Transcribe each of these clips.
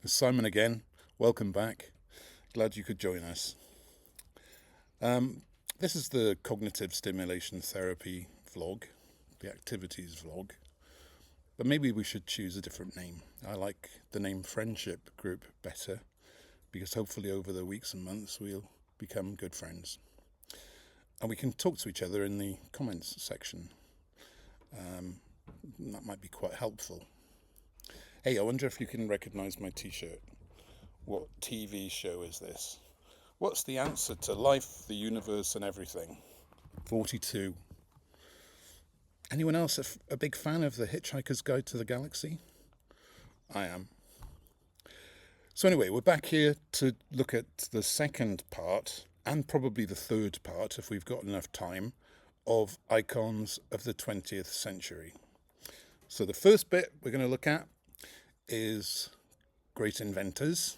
It's Simon again. Welcome back. Glad you could join us. Um, this is the cognitive stimulation therapy vlog, the activities vlog. But maybe we should choose a different name. I like the name Friendship Group better because hopefully over the weeks and months we'll become good friends. And we can talk to each other in the comments section. That might be quite helpful. Hey, I wonder if you can recognise my t-shirt. What TV show is this? What's the answer to life, the universe and everything? 42. Anyone else a big fan of The Hitchhiker's Guide to the Galaxy? I am. So anyway, we're back here to look at the second part, and probably the third part if we've got enough time, of icons of the 20th century. So the first bit we're going to look at is great inventors,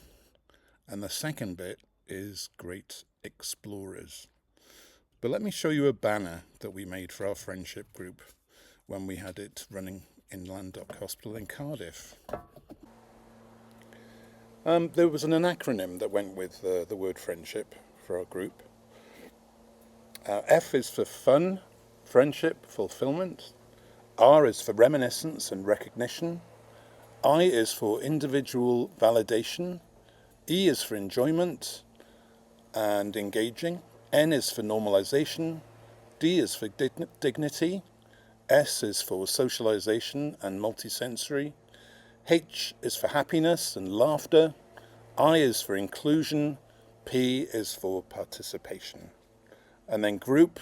and the second bit is great explorers. But let me show you a banner that we made for our friendship group when we had it running in Landock Hospital in Cardiff. There was an acronym that went with the word friendship for our group. F is for fun, friendship, fulfillment. R is for reminiscence and recognition. I is for individual validation. E is for enjoyment and engaging. N is for normalization. D is for dignity. S is for socialization and multisensory. H is for happiness and laughter. I is for inclusion. P is for participation. And then group,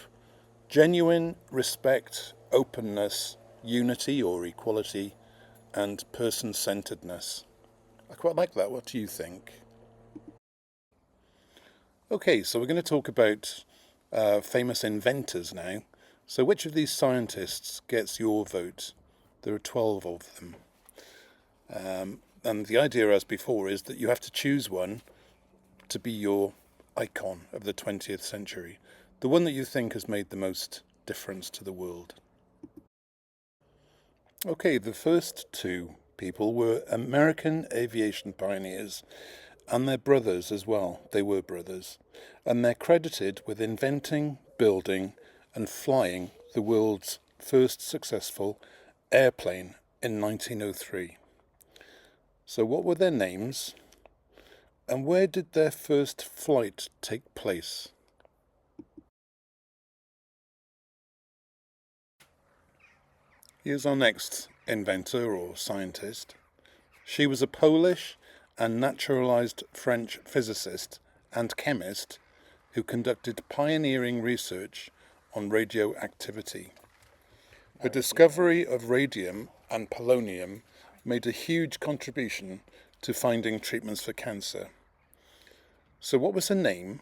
genuine, respect, openness, unity or equality, and person-centeredness. I quite like that. What do you think? Okay, so we're going to talk about famous inventors now. So which of these scientists gets your vote? There are 12 of them. And the idea, as before, is that you have to choose one to be your icon of the 20th century. The one that you think has made the most difference to the world. Okay, the first two people were American aviation pioneers and their brothers as well. They were brothers. And they're credited with inventing, building and flying the world's first successful airplane in 1903. So what were their names? And where did their first flight take place? Here's our next inventor or scientist. She was a Polish and naturalized French physicist and chemist who conducted pioneering research on radioactivity. Her discovery of radium and polonium made a huge contribution to finding treatments for cancer. So what was her name?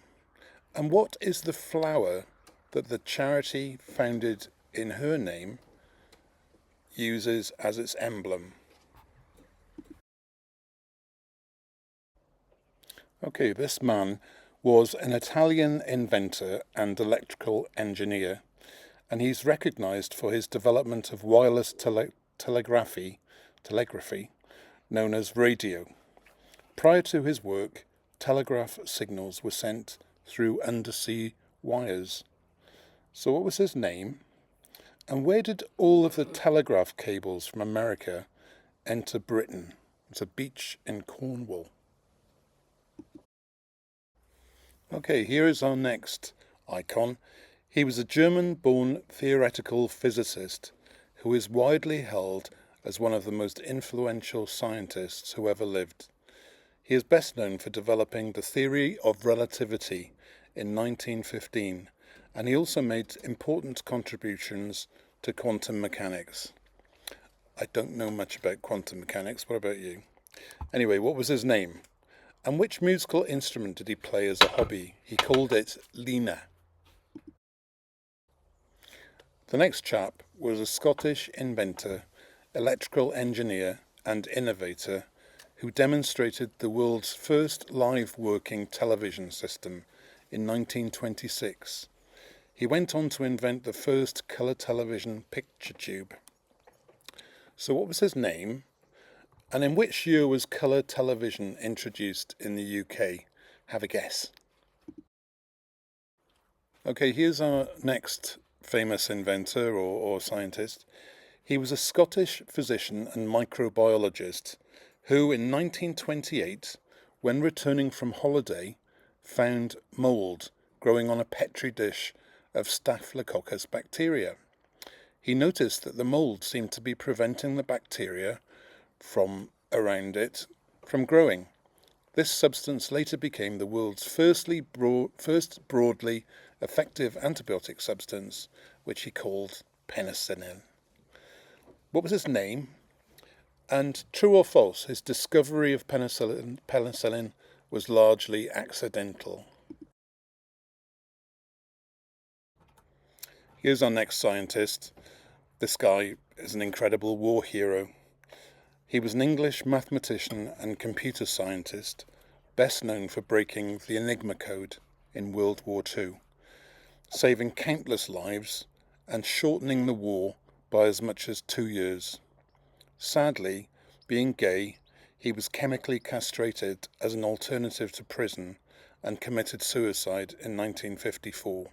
And what is the flower that the charity founded in her name uses as its emblem? Okay, this man was an Italian inventor and electrical engineer, and he's recognized for his development of wireless telegraphy known as radio. Prior to his work, telegraph signals were sent through undersea wires. So what was his name? And where did all of the telegraph cables from America enter Britain? It's a beach in Cornwall. Okay, here is our next icon. He was a German-born theoretical physicist who is widely held as one of the most influential scientists who ever lived. He is best known for developing the theory of relativity in 1915, and he also made important contributions to quantum mechanics. I don't know much about quantum mechanics. What about you? Anyway, what was his name? And which musical instrument did he play as a hobby? He called it Lena. The next chap was a Scottish inventor, electrical engineer and innovator who demonstrated the world's first live working television system in 1926. He went on to invent the first colour television picture tube. So what was his name? And in which year was colour television introduced in the UK? Have a guess. Okay, here's our next famous inventor or scientist. He was a Scottish physician and microbiologist who, in 1928, when returning from holiday, found mould growing on a petri dish of Staphylococcus bacteria. He noticed that the mould seemed to be preventing the bacteria from around it from growing. This substance later became the world's first broadly effective antibiotic substance, which he called penicillin. What was his name? And true or false, his discovery of penicillin was largely accidental. Here's our next scientist. This guy is an incredible war hero. He was an English mathematician and computer scientist, best known for breaking the Enigma code in World War II, saving countless lives and shortening the war by as much as 2 years. Sadly, being gay, he was chemically castrated as an alternative to prison and committed suicide in 1954.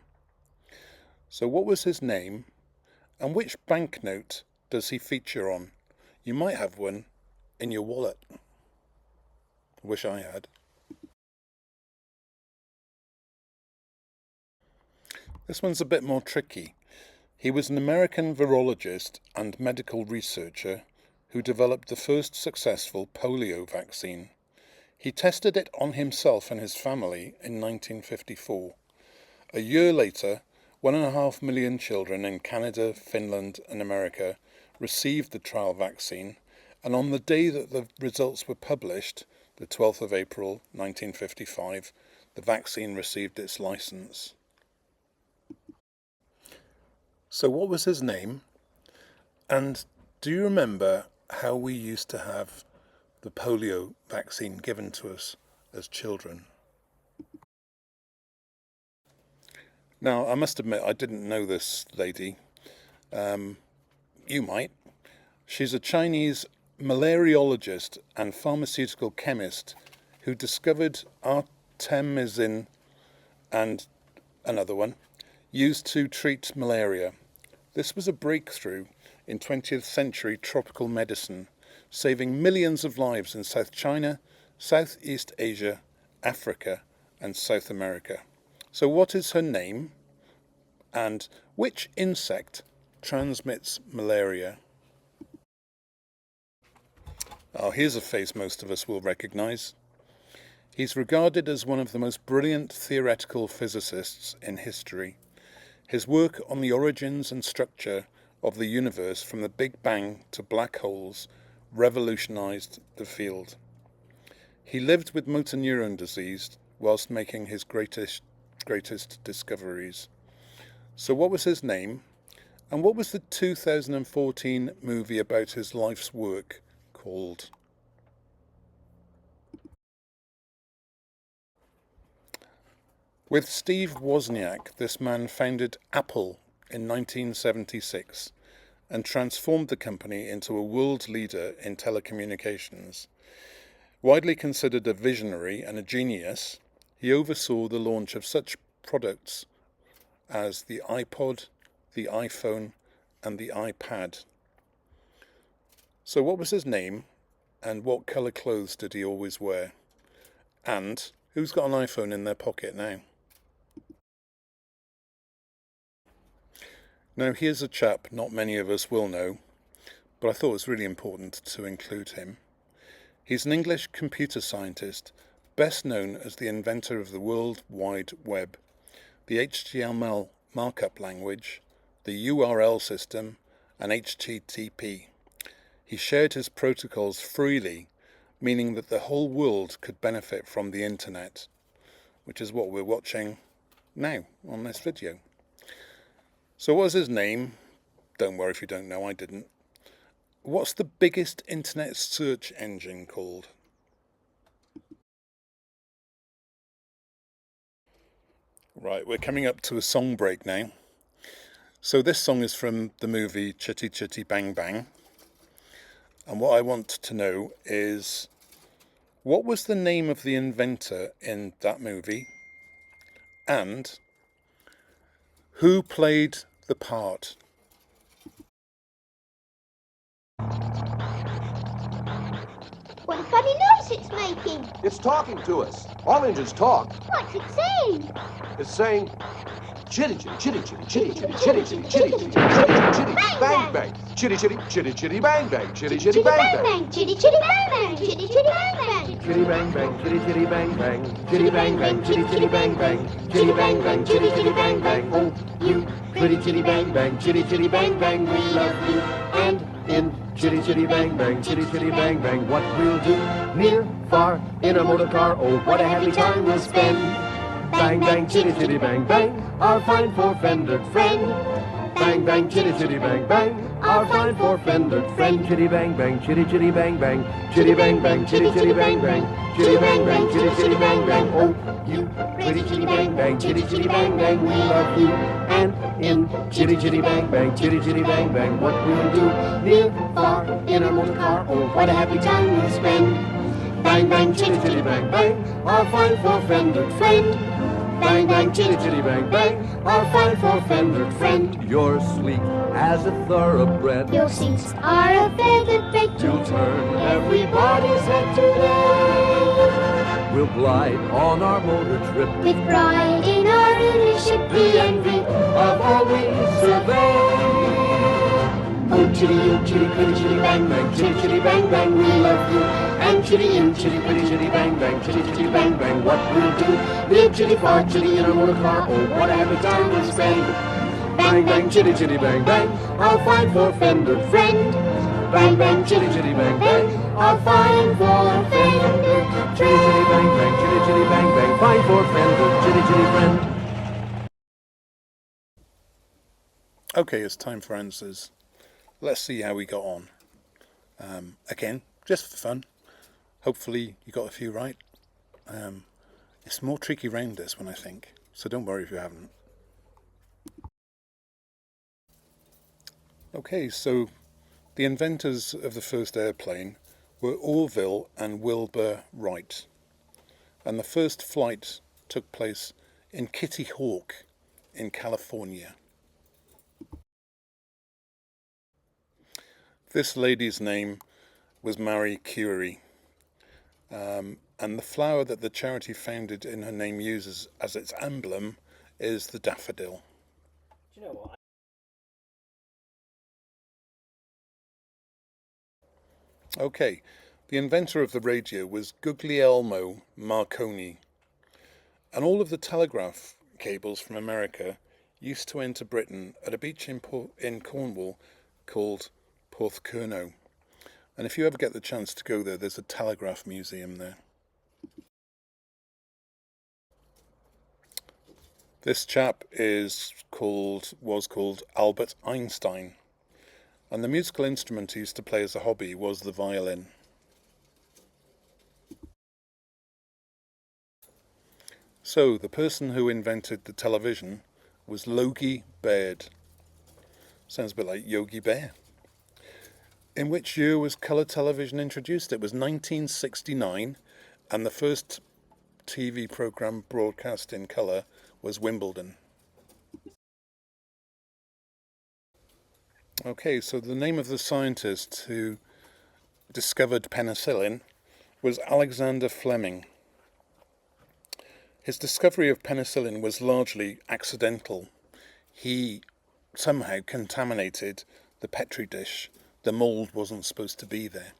So what was his name, and which banknote does he feature on? You might have one in your wallet. Wish I had. This one's a bit more tricky. He was an American virologist and medical researcher who developed the first successful polio vaccine. He tested it on himself and his family in 1954. A year later, 1.5 million children in Canada, Finland and America received the trial vaccine, and on the day that the results were published, the 12th of April 1955, the vaccine received its license. So what was his name? And do you remember how we used to have the polio vaccine given to us as children? Now, I must admit, I didn't know this lady. You might. She's a Chinese malariologist and pharmaceutical chemist who discovered artemisinin and another one used to treat malaria. This was a breakthrough in 20th century tropical medicine, saving millions of lives in South China, Southeast Asia, Africa and South America. So what is her name? And which insect transmits malaria? Oh, here's a face most of us will recognise. He's regarded as one of the most brilliant theoretical physicists in history. His work on the origins and structure of the universe from the Big Bang to black holes revolutionised the field. He lived with motor neuron disease whilst making his greatest discoveries. So what was his name? And what was the 2014 movie about his life's work called? With Steve Wozniak, this man founded Apple in 1976 and transformed the company into a world leader in telecommunications. Widely considered a visionary and a genius, he oversaw the launch of such products as the iPod, the iPhone, and the iPad. So what was his name, and what colour clothes did he always wear? And who's got an iPhone in their pocket now? Now here's a chap not many of us will know, but I thought it was really important to include him. He's an English computer scientist, best known as the inventor of the World Wide Web, the HTML markup language, the URL system, and HTTP. He shared his protocols freely, meaning that the whole world could benefit from the internet, which is what we're watching now on this video. So what was his name? Don't worry if you don't know, I didn't. What's the biggest internet search engine called? Right, we're coming up to a song break now. So this song is from the movie Chitty Chitty Bang Bang. And what I want to know is, what was the name of the inventor in that movie? And who played the part? What a funny noise it's making. It's talking to us. All engines talk. What's it saying? It's saying chitty chitty chitty chitty chitty chitty chitty chitty chitty chitty chitty chitty bang bang chitty chitty chitty chitty bang bang chitty chitty bang bang Chitty chitty bang bang. Chitty chitty bang bang. chitty bang bang chitty chitty bang bang chitty bang bang chitty chitty bang bang chitty bang bang chitty chitty bang bang. Oh, you pretty chitty bang bang chitty chitty bang bang, we love you. And in chitty chitty bang bang chitty chitty bang bang, what we'll do near far in a motor car, oh what a happy time we'll spend. Bang bang chitty chitty bang bang, our fine four-fendered friend. Bang bang chitty chitty bang bang, our fine four-fendered friend. Chitty bang bang chitty chitty bang bang chitty bang bang chitty chitty bang bang chitty bang bang chitty chitty bang bang. Oh, you pretty chitty bang bang chitty chitty bang bang, we love you. And in chitty chitty bang bang chitty chitty bang bang, what we'll do near far in our motor car, oh what a happy time we'll spend. Bang bang chitty chitty bang bang, our fine four-fendered friend. Bang bang chitty chitty bang bang, our fine four-fendered friend. You're sleek as a thoroughbred. Your seats are a feathered bed. You'll turn everybody's head today. We'll glide on our motor trip With pride in our leadership, the envy of all we survey. Oh chitty pretty chitty bang bang chitty chitty bang bang, we love you. And chitty in chitty pretty chitty bang bang chitty chitty bang bang, what we'll do near chitty far chitty in our motor car, oh what a happy time we'll spend. Bang bang chitty chitty bang bang, our fine four-fendered friend. Bang bang chitty chitty bang bang, our fine four-fendered chitty chitty bang bang chitty chitty bang bang, fine four-fendered chitty chitty friend. Okay, it's time for answers. Let's see how we got on. Again, just for fun. Hopefully you got a few right. It's more tricky round this one, I think, so don't worry if you haven't. Okay, so the inventors of the first airplane were Orville and Wilbur Wright, and the first flight took place in Kitty Hawk in California. This lady's name was Marie Curie, and the flower that the charity founded in her name uses as its emblem is the daffodil. Do you know what? Okay, the inventor of the radio was Guglielmo Marconi, and all of the telegraph cables from America used to enter Britain at a beach in Cornwall called Porthcurno. And if you ever get the chance to go there, there's a telegraph museum there. This chap was called Albert Einstein, and the musical instrument he used to play as a hobby was the violin. So the person who invented the television was Logie Baird. Sounds a bit like Yogi Bear. In which year was colour television introduced? It was 1969, and the first TV programme broadcast in colour was Wimbledon. Okay, so the name of the scientist who discovered penicillin was Alexander Fleming. His discovery of penicillin was largely accidental. He somehow contaminated the Petri dish. The mould wasn't supposed to be there.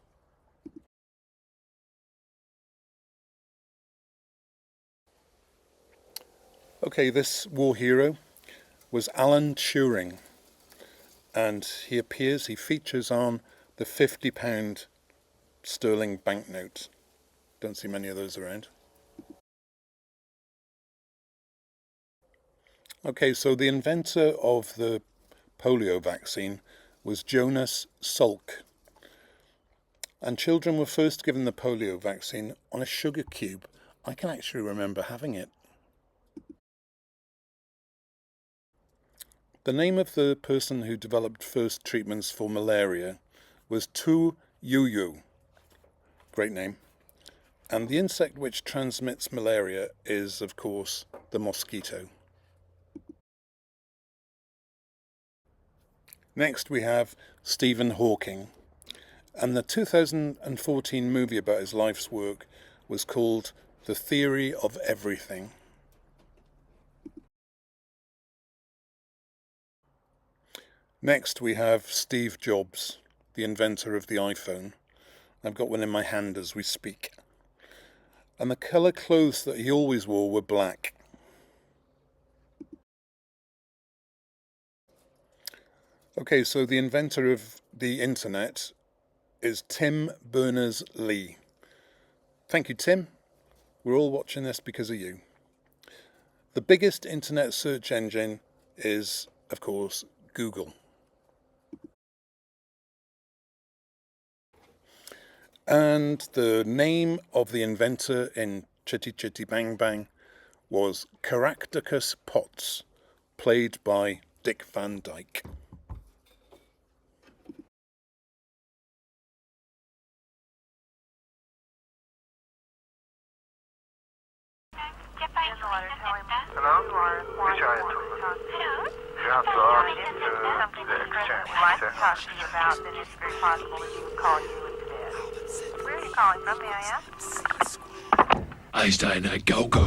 Okay, this war hero was Alan Turing, and he features on the £50 sterling banknote. Don't see many of those around. Okay, so the inventor of the polio vaccine was Jonas Salk, and children were first given the polio vaccine on a sugar cube. I can actually remember having it. The name of the person who developed first treatments for malaria was Tu Yu. Great name. And the insect which transmits malaria is, of course, the mosquito. Next we have Stephen Hawking. And the 2014 movie about his life's work was called The Theory of Everything. Next we have Steve Jobs, the inventor of the iPhone. I've got one in my hand as we speak. And the colour clothes that he always wore were black. Okay, so the inventor of the internet is Tim Berners-Lee. Thank you, Tim. We're all watching this because of you. The biggest internet search engine is, of course, Google. And the name of the inventor in Chitty Chitty Bang Bang was Caractacus Potts, played by Dick Van Dyke. Hello? Which are you? Hello? Something we'd like to talk to you about, then it's very possible that he would call you instead. Where are you calling from, may I ask? Einstein at go-go.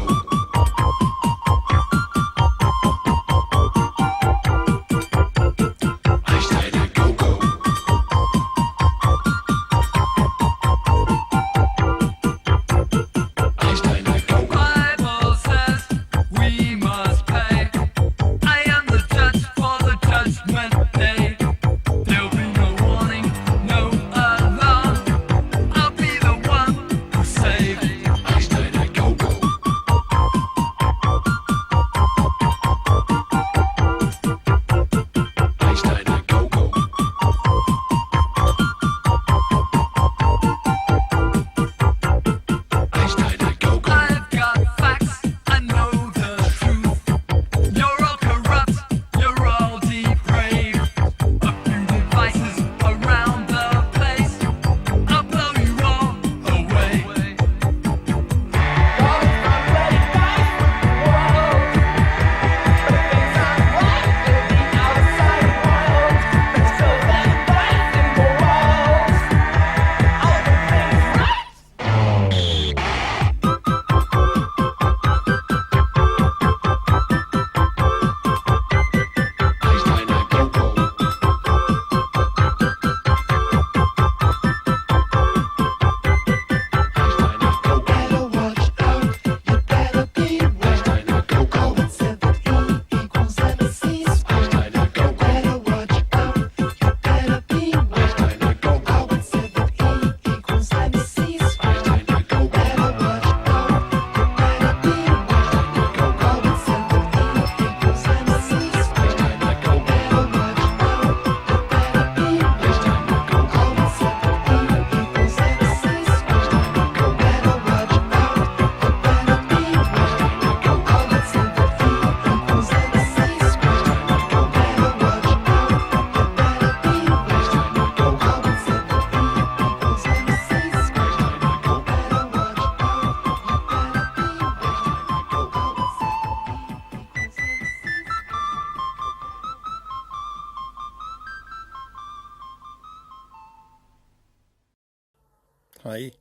Hi.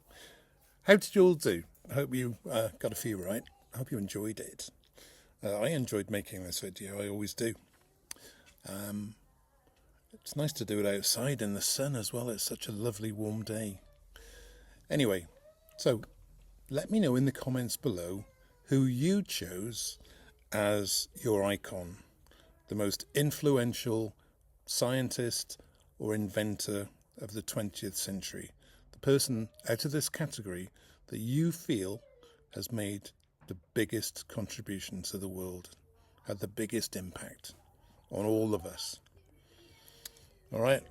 How did you all do? I hope you got a few right. I hope you enjoyed it. I enjoyed making this video, I always do. It's nice to do it outside in the sun as well. It's such a lovely warm day. Anyway, so let me know in the comments below who you chose as your icon, the most influential scientist or inventor of the 20th century. The person out of this category that you feel has made the biggest contribution to the world, had the biggest impact on all of us. All right,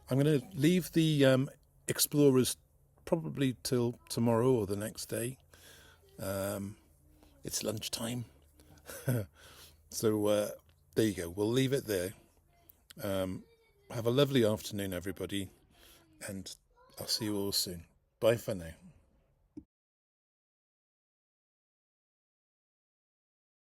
I'm going to leave the explorers probably till tomorrow or the next day. It's lunchtime. So there you go, we'll leave it there. Have a lovely afternoon, everybody, and I'll see you all soon. Bye for now.